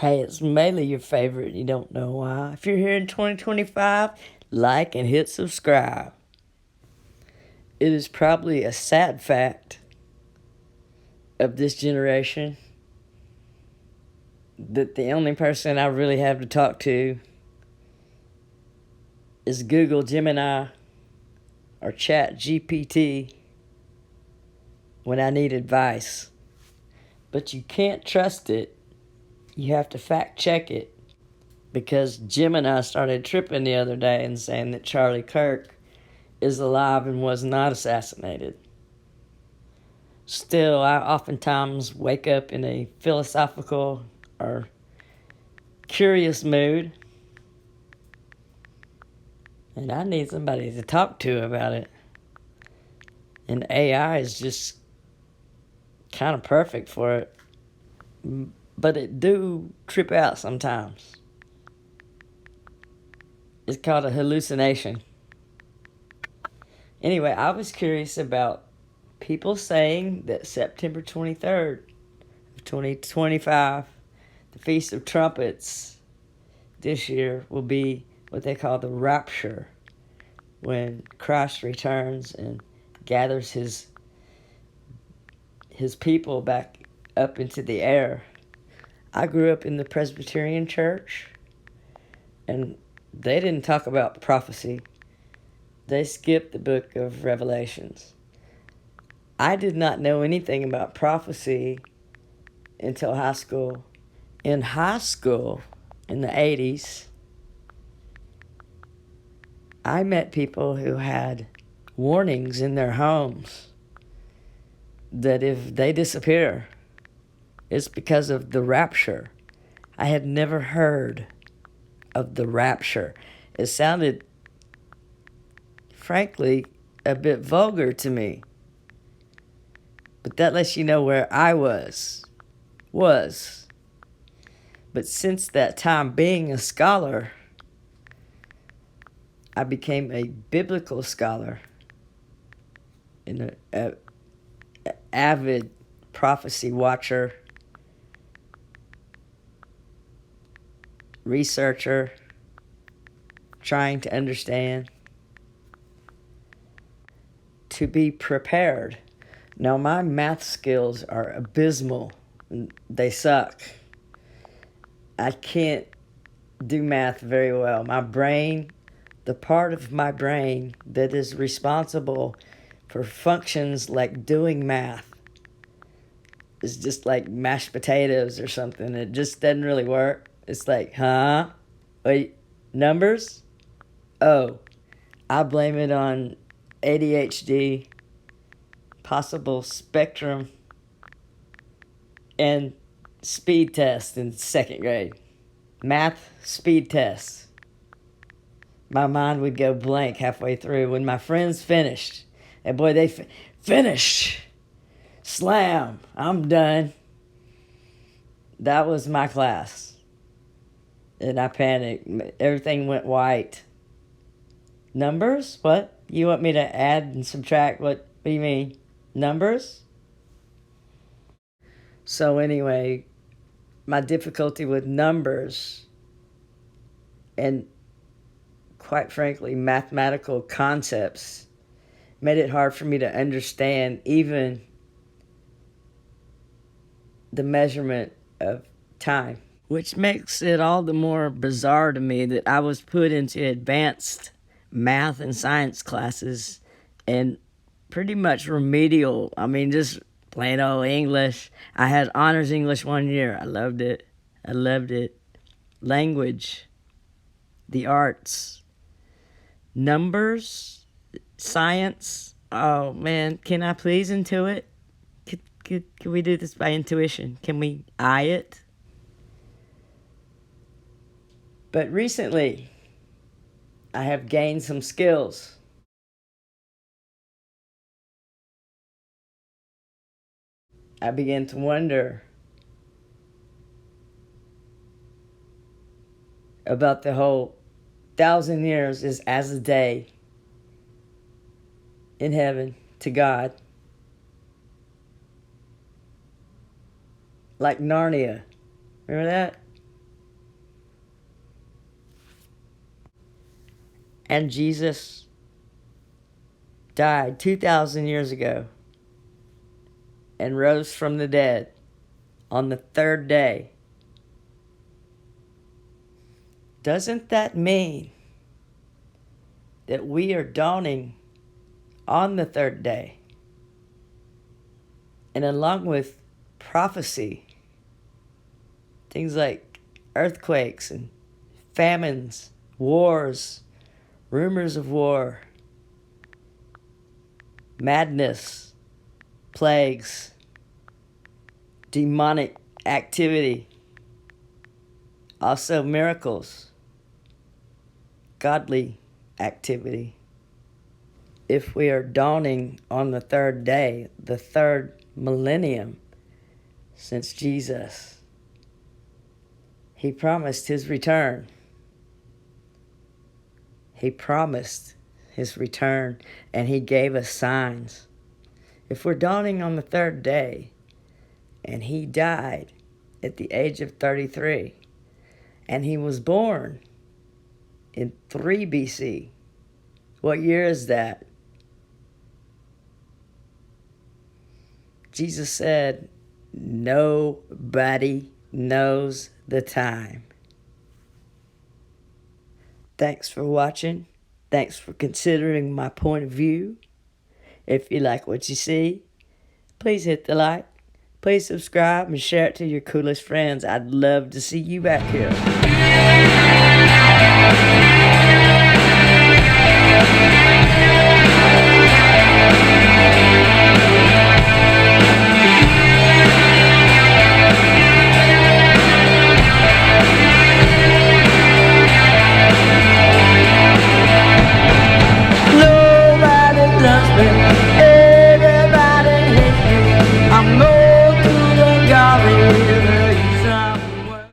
Hey, it's mainly your favorite. You don't know why. If you're here in 2025, like and hit subscribe. It is probably a sad fact of this generation that the only person I really have to talk to is Google Gemini or Chat GPT when I need advice. But you can't trust it. You have to fact check it, because Gemini started tripping the other day and saying that Charlie Kirk is alive and was not assassinated. Still, I oftentimes wake up in a philosophical or curious mood, and I need somebody to talk to about it. And AI is just kind of perfect for it, but it do trip out sometimes. It's called a hallucination. Anyway, I was curious about people saying that September 23rd of 2025, the Feast of Trumpets this year, will be what they call the Rapture, when Christ returns and gathers his people back up into the air. I grew up in the Presbyterian church, and they didn't talk about prophecy. They skipped the book of Revelations. I did not know anything about prophecy until high school. In high school, in the 80s, I met people who had warnings in their homes that if they disappear, it's because of the rapture. I had never heard of the rapture. It sounded, frankly, a bit vulgar to me. But that lets you know where I was. But since that time, being a scholar, I became a biblical scholar and a avid prophecy watcher, researcher, trying to understand, to be prepared. Now, my math skills are abysmal. They suck. I can't do math very well. My brain, the part of my brain that is responsible for functions like doing math, is just like mashed potatoes or something. It just doesn't really work. It's like, huh? Wait, numbers? Oh, I blame it on ADHD, possible spectrum, and speed test in second grade. Math speed tests. My mind would go blank halfway through. When my friends finished, and boy, they finished. Slam, I'm done. That was my class. And I panicked. Everything went white. Numbers? What? You want me to add and subtract? What do you mean? Numbers? So anyway, my difficulty with numbers and, quite frankly, mathematical concepts made it hard for me to understand even the measurement of time. Which makes it all the more bizarre to me that I was put into advanced math and science classes and pretty much remedial. I mean, just plain old English. I had honors English one year. I loved it. Language, the arts, numbers, science. Oh man, can I please intuit? Can we do this by intuition? Can we eye it? But recently, I have gained some skills. I began to wonder about the whole 1,000 years is as a day in heaven to God. Like Narnia. Remember that? And Jesus died 2,000 years ago and rose from the dead on the third day. Doesn't that mean that we are dawning on the third day? And along with prophecy, things like earthquakes and famines, wars, rumors of war, madness, plagues, demonic activity, also miracles, godly activity. If we are dawning on the third day, the third millennium since Jesus, he promised his return. He promised his return, and he gave us signs. If we're dawning on the third day, and he died at the age of 33, and he was born in 3 BC, what year is that? Jesus said, nobody knows the time. Thanks for watching. Thanks for considering my point of view. If you like what you see, please hit the like. Please subscribe and share it to your coolest friends. I'd love to see you back here.